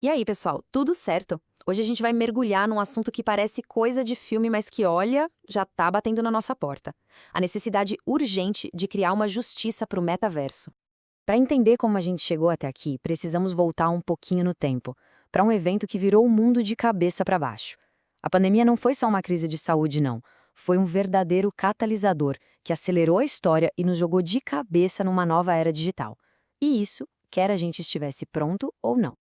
E aí, pessoal, tudo certo? Hoje a gente vai mergulhar num assunto que parece coisa de filme, mas que, olha, já tá batendo na nossa porta. A necessidade urgente de criar uma justiça para o metaverso. Para entender como a gente chegou até aqui, precisamos voltar um pouquinho no tempo, para um evento que virou o mundo de cabeça para baixo. A pandemia não foi só uma crise de saúde, não. Foi um verdadeiro catalisador que acelerou a história e nos jogou de cabeça numa nova era digital. E isso, quer a gente estivesse pronto ou não.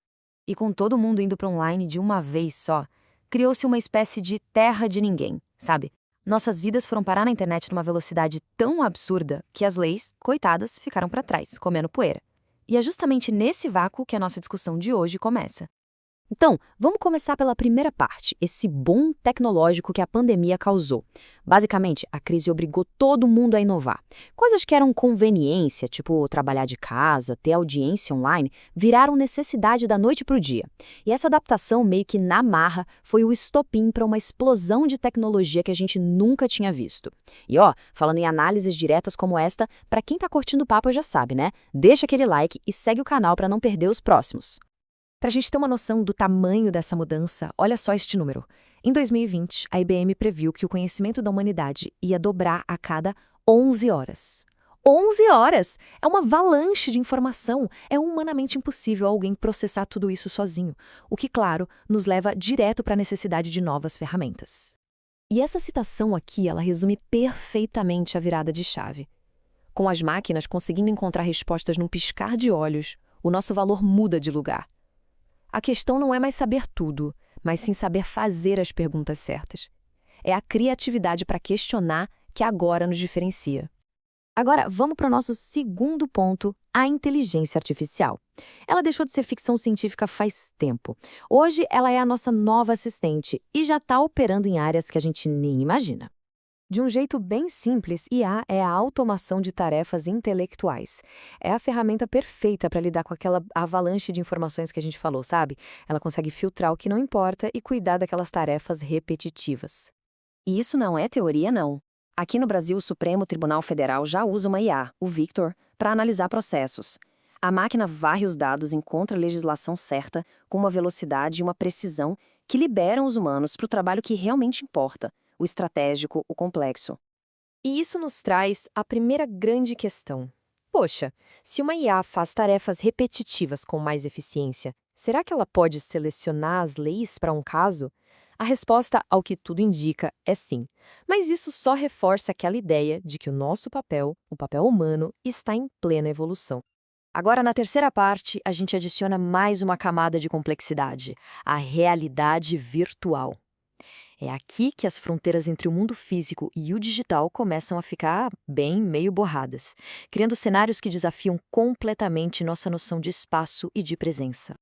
E com todo mundo indo para online de uma vez só, criou-se uma espécie de terra de ninguém, sabe? Nossas vidas foram parar na internet numa velocidade tão absurda que as leis, coitadas, ficaram para trás, comendo poeira. E é justamente nesse vácuo que a nossa discussão de hoje começa. Então, vamos começar pela primeira parte, esse boom tecnológico que a pandemia causou. Basicamente, a crise obrigou todo mundo a inovar. Coisas que eram conveniência, tipo trabalhar de casa, ter audiência online, viraram necessidade da noite para o dia. E essa adaptação, meio que na marra, foi o estopim para uma explosão de tecnologia que a gente nunca tinha visto. E ó, falando em análises diretas como esta, para quem tá curtindo o papo já sabe, né? Deixa aquele like e segue o canal para não perder os próximos. Para a gente ter uma noção do tamanho dessa mudança, olha só este número. Em 2020, a IBM previu que o conhecimento da humanidade ia dobrar a cada 11 horas. 11 horas! É uma avalanche de informação. É humanamente impossível alguém processar tudo isso sozinho. O que, claro, nos leva direto para a necessidade de novas ferramentas. E essa citação aqui, ela resume perfeitamente a virada de chave. Com as máquinas conseguindo encontrar respostas num piscar de olhos, o nosso valor muda de lugar. A questão não é mais saber tudo, mas sim saber fazer as perguntas certas. É a criatividade para questionar que agora nos diferencia. Agora, vamos para o nosso segundo ponto, a inteligência artificial. Ela deixou de ser ficção científica faz tempo. Hoje, ela é a nossa nova assistente e já está operando em áreas que a gente nem imagina. De um jeito bem simples, IA é a automação de tarefas intelectuais. É a ferramenta perfeita para lidar com aquela avalanche de informações que a gente falou, sabe? Ela consegue filtrar o que não importa e cuidar daquelas tarefas repetitivas. E isso não é teoria, não. Aqui no Brasil, o Supremo Tribunal Federal já usa uma IA, o Victor, para analisar processos. A máquina varre os dados, encontra a legislação certa, com uma velocidade e uma precisão que liberam os humanos para o trabalho que realmente importa, o estratégico, o complexo. E isso nos traz a primeira grande questão. Poxa, se uma IA faz tarefas repetitivas com mais eficiência, será que ela pode selecionar as leis para um caso? A resposta, ao que tudo indica, é sim. Mas isso só reforça aquela ideia de que o nosso papel, o papel humano, está em plena evolução. Agora, na terceira parte, a gente adiciona mais uma camada de complexidade: a realidade virtual. É aqui que as fronteiras entre o mundo físico e o digital começam a ficar bem meio borradas, criando cenários que desafiam completamente nossa noção de espaço e de presença.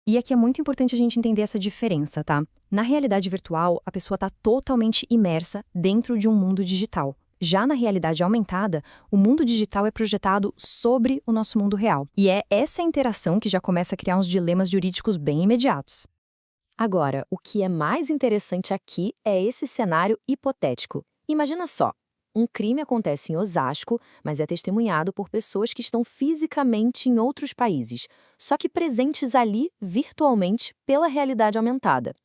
E aqui é muito importante a gente entender essa diferença, tá? Na realidade virtual, a pessoa está totalmente imersa dentro de um mundo digital. Já na realidade aumentada, o mundo digital é projetado sobre o nosso mundo real. E é essa interação que já começa a criar uns dilemas jurídicos bem imediatos. Agora, o que é mais interessante aqui é esse cenário hipotético. Imagina só, um crime acontece em Osasco, mas é testemunhado por pessoas que estão fisicamente em outros países, só que presentes ali virtualmente pela realidade aumentada.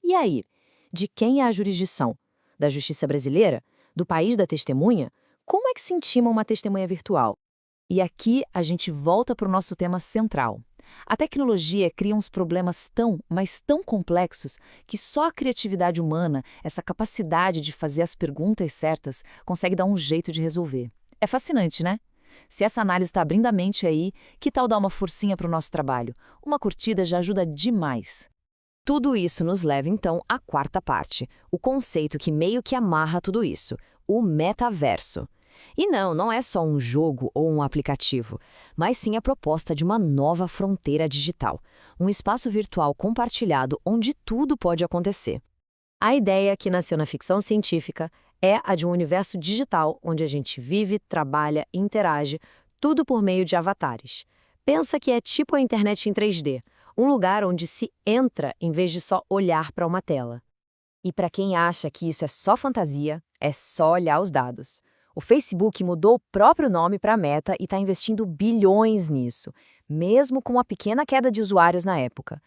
E aí? De quem é a jurisdição? Da justiça brasileira? Do país da testemunha? Como é que se intima uma testemunha virtual? E aqui a gente volta para o nosso tema central. A tecnologia cria uns problemas tão, mas tão complexos que só a criatividade humana, essa capacidade de fazer as perguntas certas, consegue dar um jeito de resolver. É fascinante, né? Se essa análise está abrindo a mente aí, que tal dar uma forcinha para o nosso trabalho? Uma curtida já ajuda demais. Tudo isso nos leva, então, à quarta parte, o conceito que meio que amarra tudo isso, o metaverso. E não é só um jogo ou um aplicativo, mas sim a proposta de uma nova fronteira digital, um espaço virtual compartilhado onde tudo pode acontecer. A ideia que nasceu na ficção científica é a de um universo digital onde a gente vive, trabalha e interage, tudo por meio de avatares. Pensa que é tipo a internet em 3D, um lugar onde se entra em vez de só olhar para uma tela. E para quem acha que isso é só fantasia, é só olhar os dados. O Facebook mudou o próprio nome para Meta e está investindo bilhões nisso, mesmo com uma pequena queda de usuários na época.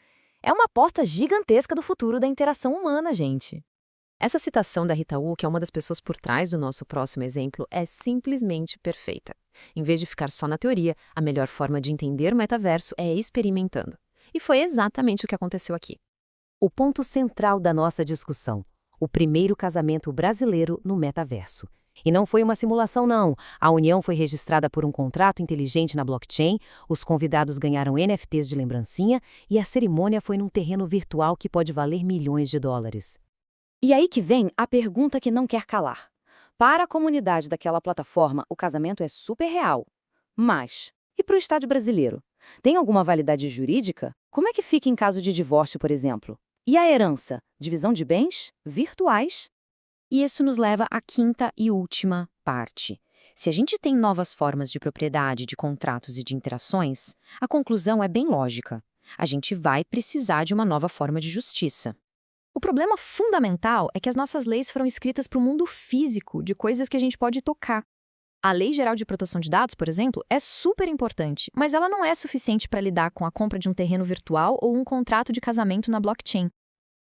É uma aposta gigantesca do futuro da interação humana, gente. Essa citação da Rita Wu, que é uma das pessoas por trás do nosso próximo exemplo, é simplesmente perfeita. Em vez de ficar só na teoria, a melhor forma de entender o metaverso é experimentando. E foi exatamente o que aconteceu aqui. O ponto central da nossa discussão: o primeiro casamento brasileiro no metaverso. E não foi uma simulação, não. A união foi registrada por um contrato inteligente na blockchain, os convidados ganharam NFTs de lembrancinha e a cerimônia foi num terreno virtual que pode valer milhões de dólares. E aí que vem a pergunta que não quer calar. Para a comunidade daquela plataforma, o casamento é super real. Mas, e para o Estado brasileiro? Tem alguma validade jurídica? Como é que fica em caso de divórcio, por exemplo? E a herança? Divisão de bens? Virtuais? E isso nos leva à quinta e última parte. Se a gente tem novas formas de propriedade, de contratos e de interações, a conclusão é bem lógica. A gente vai precisar de uma nova forma de justiça. O problema fundamental é que as nossas leis foram escritas para o mundo físico, de coisas que a gente pode tocar. A Lei Geral de Proteção de Dados, por exemplo, é super importante, mas ela não é suficiente para lidar com a compra de um terreno virtual ou um contrato de casamento na blockchain.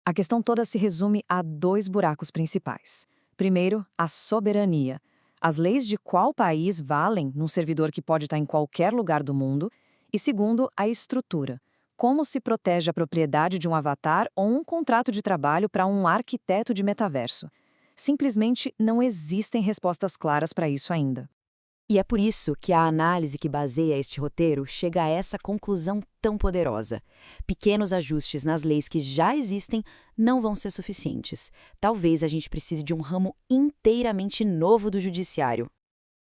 A questão toda se resume a dois buracos principais. Primeiro, a soberania. As leis de qual país valem num servidor que pode estar em qualquer lugar do mundo. E segundo, a estrutura. Como se protege a propriedade de um avatar ou um contrato de trabalho para um arquiteto de metaverso? Simplesmente não existem respostas claras para isso ainda. E é por isso que a análise que baseia este roteiro chega a essa conclusão tão poderosa. Pequenos ajustes nas leis que já existem não vão ser suficientes. Talvez a gente precise de um ramo inteiramente novo do judiciário.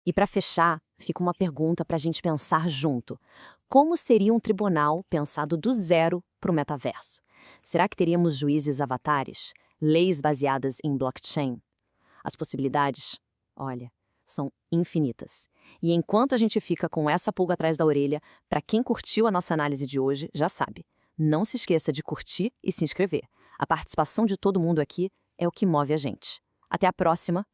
E para fechar, fica uma pergunta para a gente pensar junto. Como seria um tribunal pensado do zero para o metaverso? Será que teríamos juízes avatares? Leis baseadas em blockchain? As possibilidades, olha, são infinitas. E enquanto a gente fica com essa pulga atrás da orelha, para quem curtiu a nossa análise de hoje, já sabe. Não se esqueça de curtir e se inscrever. A participação de todo mundo aqui é o que move a gente. Até a próxima